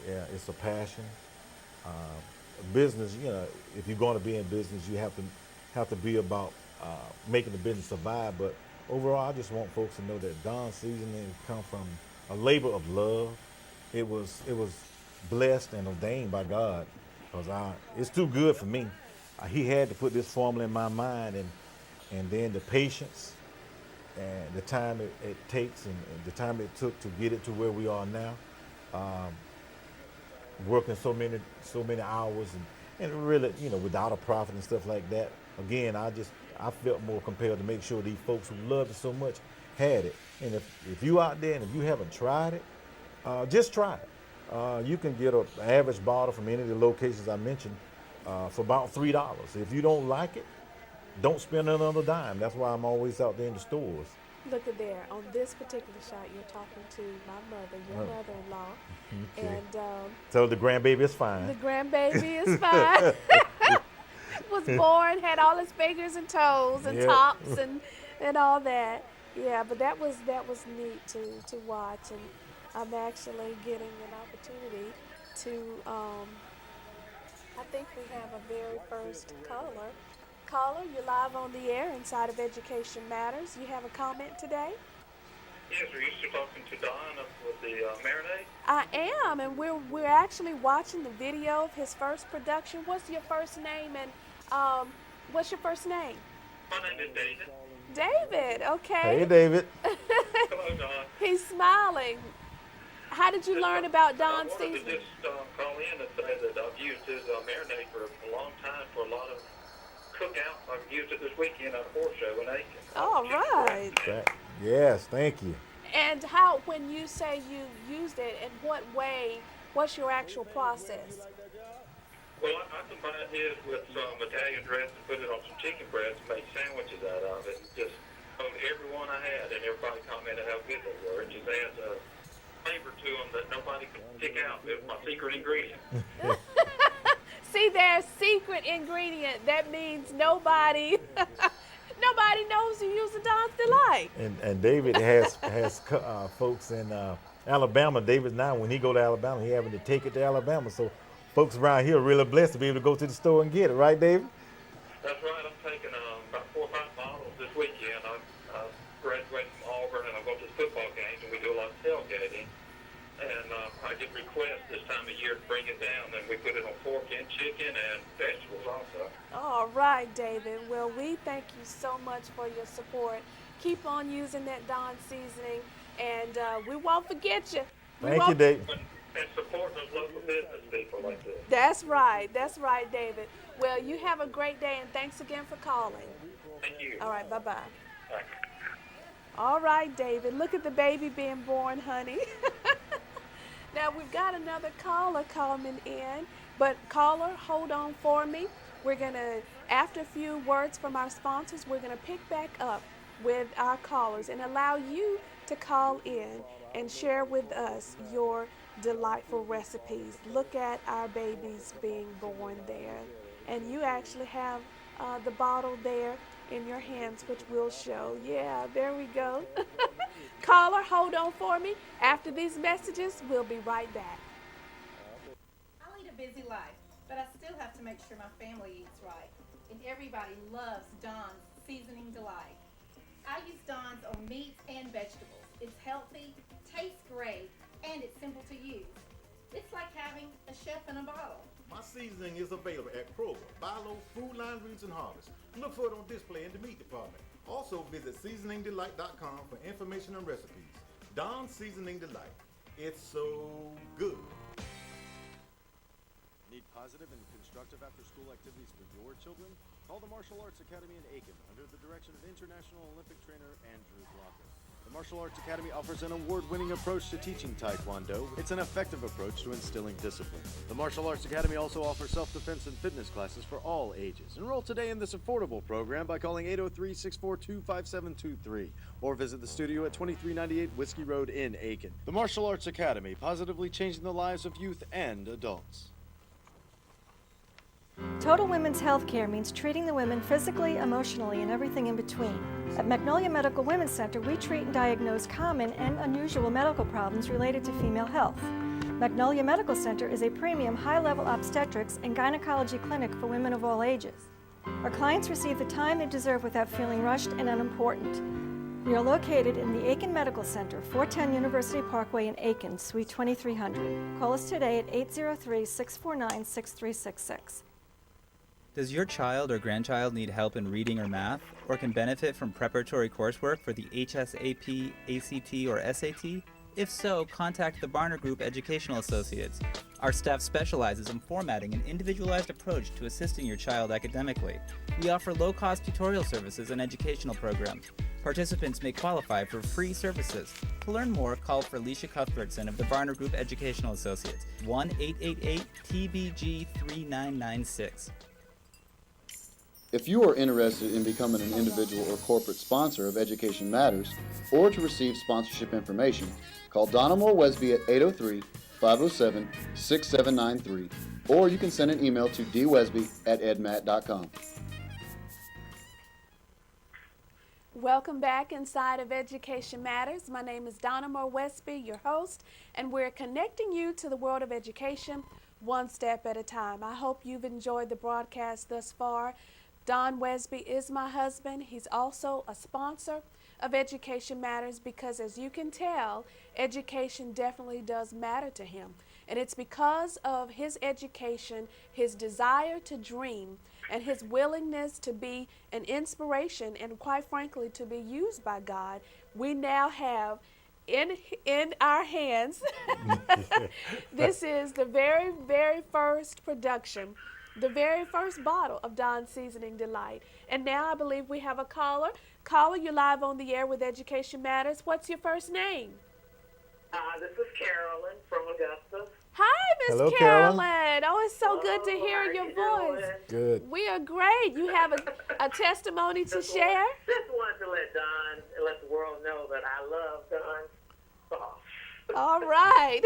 Yeah, it's a passion. Business, if you're going to be in business, you have to be about making the business survive. But overall, I just want folks to know that Dawn Seasoning come from a labor of love. It was blessed and ordained by God, because it's too good for me. He had to put this formula in my mind, and then the patience and the time it takes, and the time it took to get it to where we are now. Working so many hours and really, without a profit and stuff like that. Again, I felt more compelled to make sure these folks who loved it so much had it. And if you out there and if you haven't tried it, just try it. You can get an average bottle from any of the locations I mentioned for about $3. If you don't like it, don't spend another dime. That's why I'm always out there in the stores. Look at there. On this particular shot, you're talking to my mother, your mother-in-law. Okay. And So the grandbaby is fine. the grandbaby is fine. Was born, had all his fingers and toes and Yep. tops and all that. Yeah, but that was neat to watch, and I'm actually getting an opportunity to I think we have a very first caller. Caller, you're live on the air inside of Education Matters. You have a comment today? Yes, are you still talking to Don with the marinade? I am, and we're actually watching the video of his first production. What's your first name, and what's your first name? My name is David. David, okay. Hey, David. Hello, Don. He's smiling. How did you learn about Dawn's I wanted to Seasoning? just call in and say that I've used his marinade for a long time for a lot of cookouts. I've used it this weekend at a horse show in Aiken. All right. Yes, thank you. And how, when you say you used it, in what way, what's your actual process? Well, I combined his with some Italian dress and put it on some chicken breasts and made sandwiches out of it. Just told everyone I had, and everybody commented how good they were. It just adds a flavor to them that nobody could pick out. It was my secret ingredient. See, their secret ingredient. That means nobody knows you use the Dawn's Delight. And David has folks in Alabama. David now, when he go to Alabama, he having to take it to Alabama. So folks around here are really blessed to be able to go to the store and get it, right, David? That's right. I'm taking about 4 or 5 bottles this weekend. I graduated from Auburn, and I go to the football games, and we do a lot of tailgating. And I get requests this time of year to bring it down, and we put it on pork and chicken and vegetables also. All right, David. Well, we thank you so much for your support. Keep on using that Dawn Seasoning, and we won't forget you. Thank you, David. and supporting those local business people like this. That's right, David. Well, you have a great day, and thanks again for calling. Thank you. All right, bye-bye. Bye. All right, David, look at the baby being born, honey. Now, we've got another caller coming in, but caller, hold on for me. We're going to, after a few words from our sponsors, we're going to pick back up with our callers and allow you to call in and share with us your delightful recipes. Look at our babies being born there. And you actually have the bottle there in your hands, which we'll show. Yeah, there we go. Caller, hold on for me. After these messages, we'll be right back. I lead a busy life, but I still have to make sure my family eats right. And everybody loves Dawn's Seasoning Delight. I use Dawn's on meats and vegetables. It's healthy, tastes great, and it's simple to use. It's like having a chef in a bottle. My seasoning is available at Kroger, Bilo, Food Line Roots and Harvest. Look for it on display in the meat department. Also visit seasoningdelight.com for information and recipes. Dawn's Seasoning Delight. It's so good. Need positive and constructive after-school activities for your children? Call the Martial Arts Academy in Aiken under the direction of International Olympic trainer Andrew Blocker. The Martial Arts Academy offers an award-winning approach to teaching Taekwondo. It's an effective approach to instilling discipline. The Martial Arts Academy also offers self-defense and fitness classes for all ages. Enroll today in this affordable program by calling 803-642-5723 or visit the studio at 2398 Whiskey Road in Aiken. The Martial Arts Academy, positively changing the lives of youth and adults. Total Women's Health Care means treating the women physically, emotionally, and everything in between. At Magnolia Medical Women's Center, we treat and diagnose common and unusual medical problems related to female health. Magnolia Medical Center is a premium high-level obstetrics and gynecology clinic for women of all ages. Our clients receive the time they deserve without feeling rushed and unimportant. We are located in the Aiken Medical Center, 410 University Parkway in Aiken, Suite 2300. Call us today at 803-649-6366. Does your child or grandchild need help in reading or math, or can benefit from preparatory coursework for the HSAP, ACT, or SAT? If so, contact the Barner Group Educational Associates. Our staff specializes in formatting an individualized approach to assisting your child academically. We offer low-cost tutorial services and educational programs. Participants may qualify for free services. To learn more, call for Alicia Cuthbertson of the Barner Group Educational Associates, 1-888-TBG-3996. If you are interested in becoming an individual or corporate sponsor of Education Matters, or to receive sponsorship information, call Donna Moore Wesby at 803-507-6793, or you can send an email to dwesby@edmat.com. Welcome back inside of Education Matters. My name is Donna Moore Wesby, your host, and we're connecting you to the world of education one step at a time. I hope you've enjoyed the broadcast thus far. Don Wesby is my husband. He's also a sponsor of Education Matters because, as you can tell, education definitely does matter to him. And it's because of his education, his desire to dream, and his willingness to be an inspiration and, quite frankly, to be used by God, we now have in our hands, this is the very, very first production, the very first bottle of Dawn's Seasoning Delight. And now I believe we have a caller. Caller, you're live on the air with Education Matters. What's your first name? This is Carolyn from Augusta. Hi, Miss Hello, Carolyn. Oh, it's so good to hear your voice. Good. We are great. You have a testimony to share? Just wanted to let the world know that I love Dawn's sauce. All right.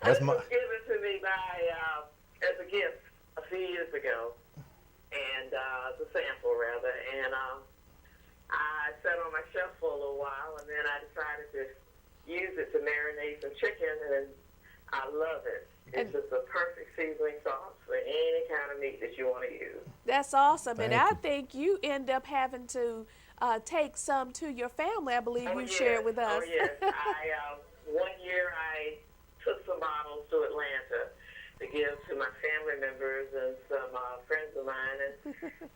That's It was given to me by as a gift a few years ago, and the sample rather, and I sat on my shelf for a little while, and then I decided to use it to marinate some chicken, and I love it. It's just a perfect seasoning sauce for any kind of meat that you want to use. That's awesome. Thank and I you. think you end up having to take some to your family. I believe you shared with us. Oh, yes. One year I took some bottles to Atlanta to give to my family members and some friends of mine, and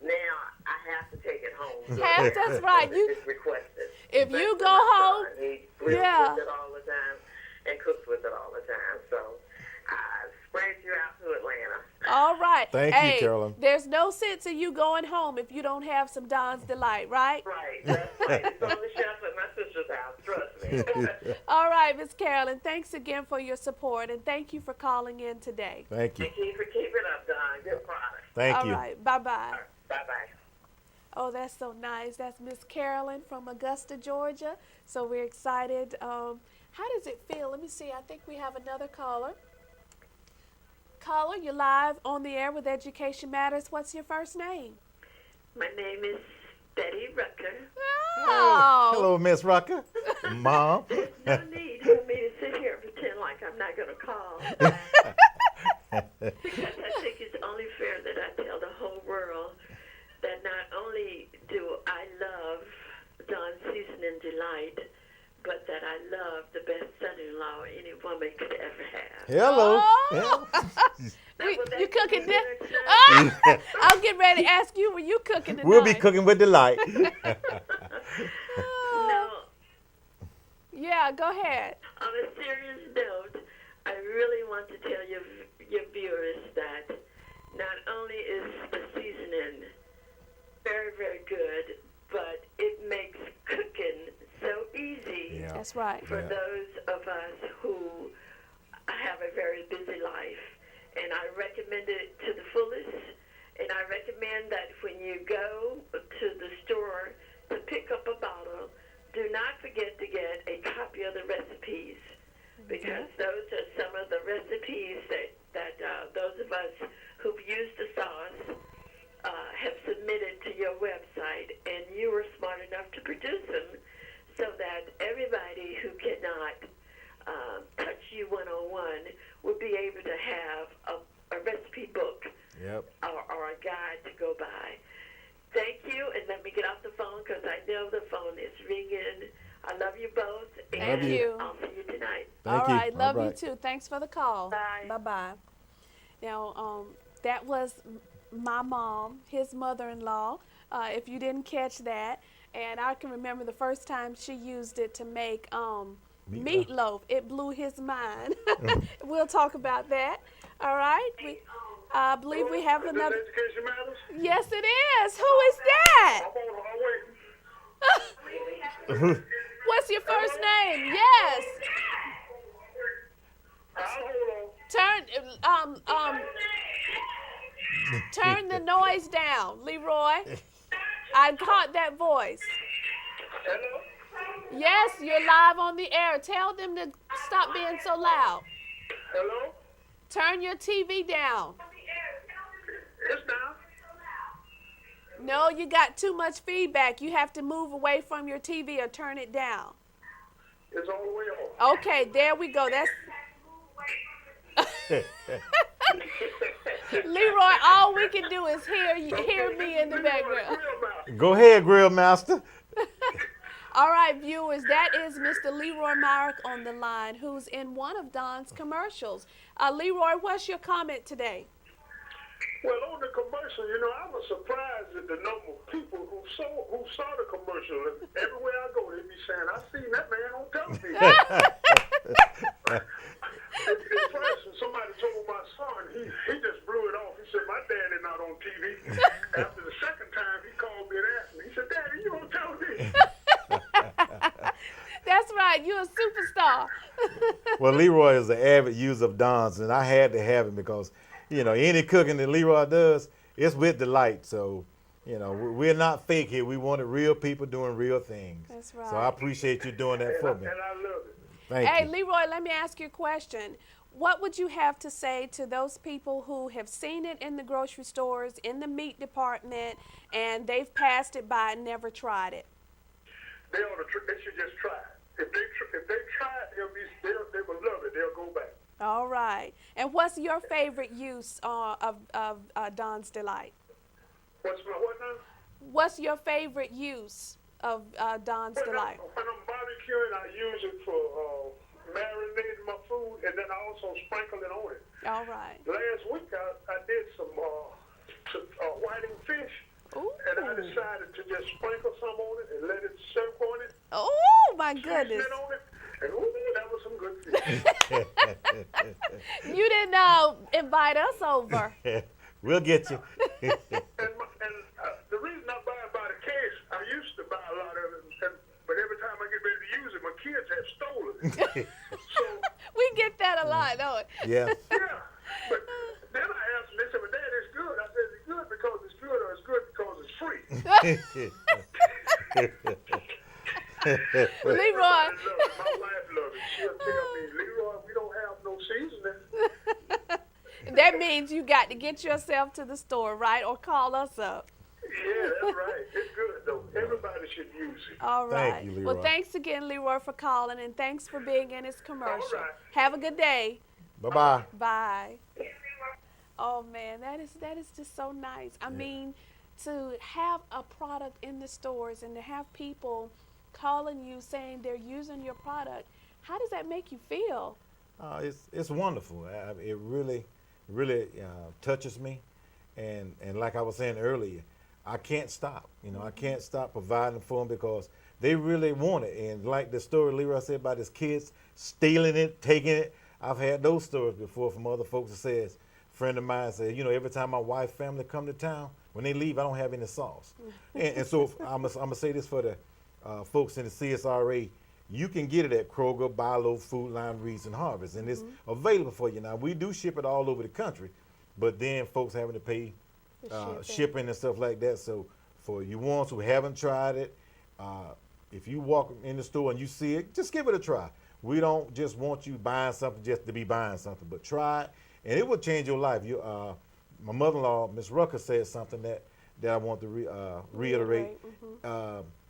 now I have to take it home. So That's right. It's requested. If you Especially go my home, son. He grills with it all the time and cooks with it all the time. So right. Thank hey, you, Carolyn. There's no sense in you going home if you don't have some Don's Delight, right? Right, that's right. It's on the shelf at my sister's house, trust me. All right, Miss Carolyn, thanks again for your support, and thank you for calling in today. Thank you. Thank you for keeping up, Don. Good product. Thank you. All right, bye-bye. Right, bye-bye. Oh, that's so nice. That's Miss Carolyn from Augusta, Georgia. So we're excited. How does it feel? Let me see. I think we have another caller. Caller, you're live on the air with Education Matters. What's your first name? My name is Betty Rucker. Oh. Hello, Miss Rucker. Mom. No need for me to sit here and pretend like I'm not going to call. Because I think it's only fair that I tell the whole world that not only do I love Dawn's Seasoning Delight, but that I love the best son-in-law any woman could ever have. Hello. Oh. You cooking dinner? I'm getting ready to ask you, were you cooking tonight? We'll be cooking with delight. No. Yeah, go ahead. On a serious note, I really want to tell your viewers that not only is the seasoning very, very good, but it makes cooking so easy. Yeah. That's right. For those of us who have a very busy life. And I recommend it to the fullest. And I recommend that when you go to the store to pick up a bottle, do not forget to get a copy of the recipes, because those are some of the recipes that those of us who've used the sauce have submitted to your website, and you were smart enough to produce them so that everybody who cannot touch you one-on-one would be able to have a recipe book or a guide to go by. Thank you, and let me get off the phone because I know the phone is ringing. I love you both, and Thank you. I'll see you tonight. All right, love All you right. too. Thanks for the call. Bye. Bye-bye. Now, that was my mom, his mother-in-law, if you didn't catch that. And I can remember the first time she used it to make meatloaf. It blew his mind. We'll talk about that. All right. I believe we have another. Education Matters? Yes, it is. Who is that? I'm waiting. What's your first name? Yes. Hold on. Turn the noise down, Leroy. I caught that voice. Hello? Yes, you're live on the air. Tell them to stop being so loud. Hello? Turn your TV down. It's down. No, you got too much feedback. You have to move away from your TV or turn it down. It's all the way off. Okay, there we go. That's Leroy, all we can do is hear me in the background. Go ahead, Grill Master. All right, viewers, that is Mr. Leroy Myrick on the line, who's in one of Don's commercials. Leroy, what's your comment today? Well, on the commercial, I was surprised at the number of people who saw the commercial. And everywhere I go, they be saying, "I seen that man on television." At first, when somebody told my son, he just blew it off. He said, "My dad is not on TV." After the second time, he called me and asked me. He said, "Daddy, you on television?" That's right. You're a superstar. Well, Leroy is an avid user of Don's, and I had to have him because, any cooking that Leroy does, it's with delight. So, we're not fake here. We wanted real people doing real things. That's right. So I appreciate you doing that for me. And I love it. Thank you. Leroy, let me ask you a question. What would you have to say to those people who have seen it in the grocery stores, in the meat department, and they've passed it by and never tried it? They should just try it. If they try it, they will love it. They'll go back. All right. And what's your favorite use of Don's Delight? What's my what now? What's your favorite use of Don's Delight? When I'm barbecuing, I use it for marinating my food, and then I also sprinkle it on it. All right. Last week, I did some whiting fish, Ooh. and I decided to just sprinkle some on it and let it soak on it. Oh, my goodness. Season it on it, and that was some good fish. You didn't invite us over. We'll get you. And the reason I buy it by the case, I used to buy a lot of it, but every time I get ready to use it, my kids have stolen it. So We get that a lot, don't we? Yeah. yeah, but then I asked them, they said, "Well, Dad, it's good." I said, "It's good because it's good, or it's good because it's free." Leroy. My wife loves it. She'll tell me, "Leroy, we don't have no seasoning." That means you got to get yourself to the store, right? Or call us up. Yeah, that's right. It's good though. Everybody should use it. All right. Thank you, Leroy. Well, thanks again, Leroy, for calling, and thanks for being in his commercial. All right. Have a good day. Bye-bye. Bye. Oh man, that is just so nice. I mean, to have a product in the stores and to have people calling you saying they're using your product, how does that make you feel? It's wonderful. It really touches me, and like I was saying earlier, I can't stop. You know, I can't stop providing for them because they really want it. And like the story Leroy said about his kids stealing it, taking it, I've had those stories before from other folks that says, a friend of mine said, you know, every time my wife family come to town, when they leave, I don't have any sauce. and so I'm gonna say this for the folks in the CSRA. You can get it at Kroger, Bi-Lo, Food Line, Reeds, and Harvest, and it's available for you now. We do ship it all over the country, but then folks having to pay shipping and stuff like that. So for you ones who haven't tried it, if you walk in the store and you see it, just give it a try. We don't just want you buying something just to be buying something, but try it, and it will change your life. My mother-in-law, Miss Rucker, said something that I want to reiterate.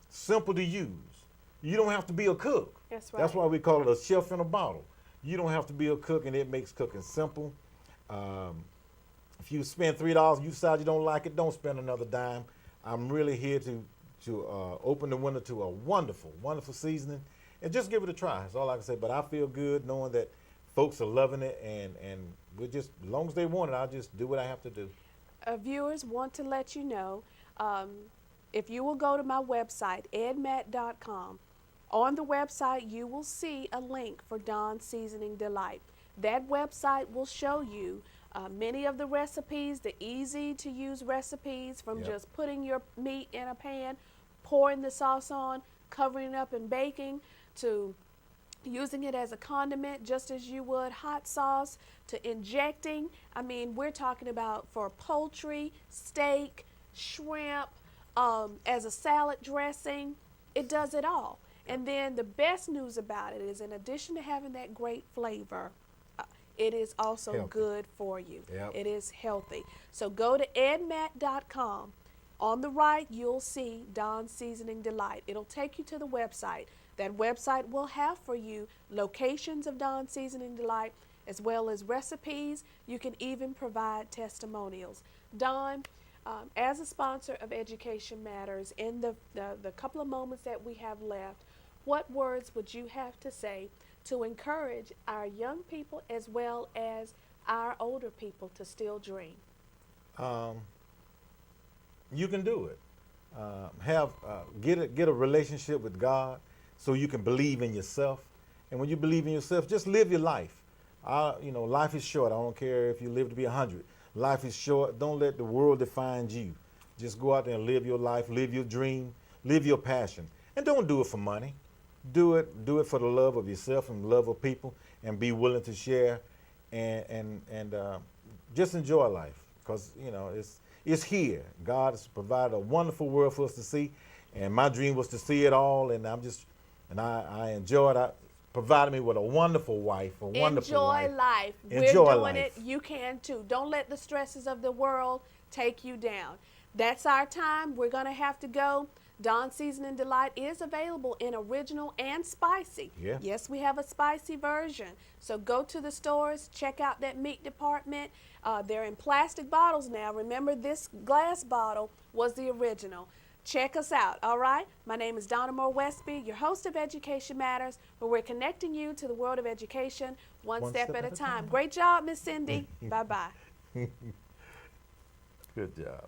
Simple to use. You don't have to be a cook. That's right. That's why we call it a chef in a bottle. You don't have to be a cook, and it makes cooking simple. If you spend $3, you decide you don't like it, don't spend another dime. I'm really here to open the window to a wonderful, wonderful seasoning, and just give it a try. That's all I can say. But I feel good knowing that folks are loving it, and we're just, as long as they want it, I'll just do what I have to do. Viewers, want to let you know, if you will go to my website, edmat.com, on the website you will see a link for Dawn's Seasoning Delight. That website will show you many of the recipes, the easy to use recipes, from just putting your meat in a pan, pouring the sauce on, covering it up and baking, to using it as a condiment just as you would hot sauce, to injecting. I mean, we're talking about for poultry, steak, shrimp, as a salad dressing. It does it all. And then the best news about it is, in addition to having that great flavor, it is also healthy. good for you. Yep. It is healthy. So go to edmat.com. On the right, you'll see Dawn's Seasoning Delight. It'll take you to the website. That website will have for you locations of Dawn's Seasoning Delight, as well as recipes. You can even provide testimonials. Dawn, as a sponsor of Education Matters, in the couple of moments that we have left, what words would you have to say to encourage our young people as well as our older people to still dream? You can do it. Get a relationship with God so you can believe in yourself. And when you believe in yourself, just live your life. Life is short. I don't care if you live to be 100. Life is short. Don't let the world define you. Just go out there and live your life, live your dream, live your passion. And don't do it for money. Do it for the love of yourself and love of people, and be willing to share and just enjoy life, because it's here. God has provided a wonderful world for us to see, and my dream was to see it all, and I enjoyed it. Provided me with a wonderful wife, a wonderful Enjoy life. life. Enjoy We're doing life. it. You can too. Don't let the stresses of the world take you down. That's our time. We're going to have to go. Dawn's Seasoning Delight is available in original and spicy. Yeah. Yes, we have a spicy version. So go to the stores, check out that meat department. They're in plastic bottles now. Remember, this glass bottle was the original. Check us out, all right? My name is Donna Moore Westby, your host of Education Matters, where we're connecting you to the world of education one step at a time. Great job, Miss Cindy. Bye-bye. Good job.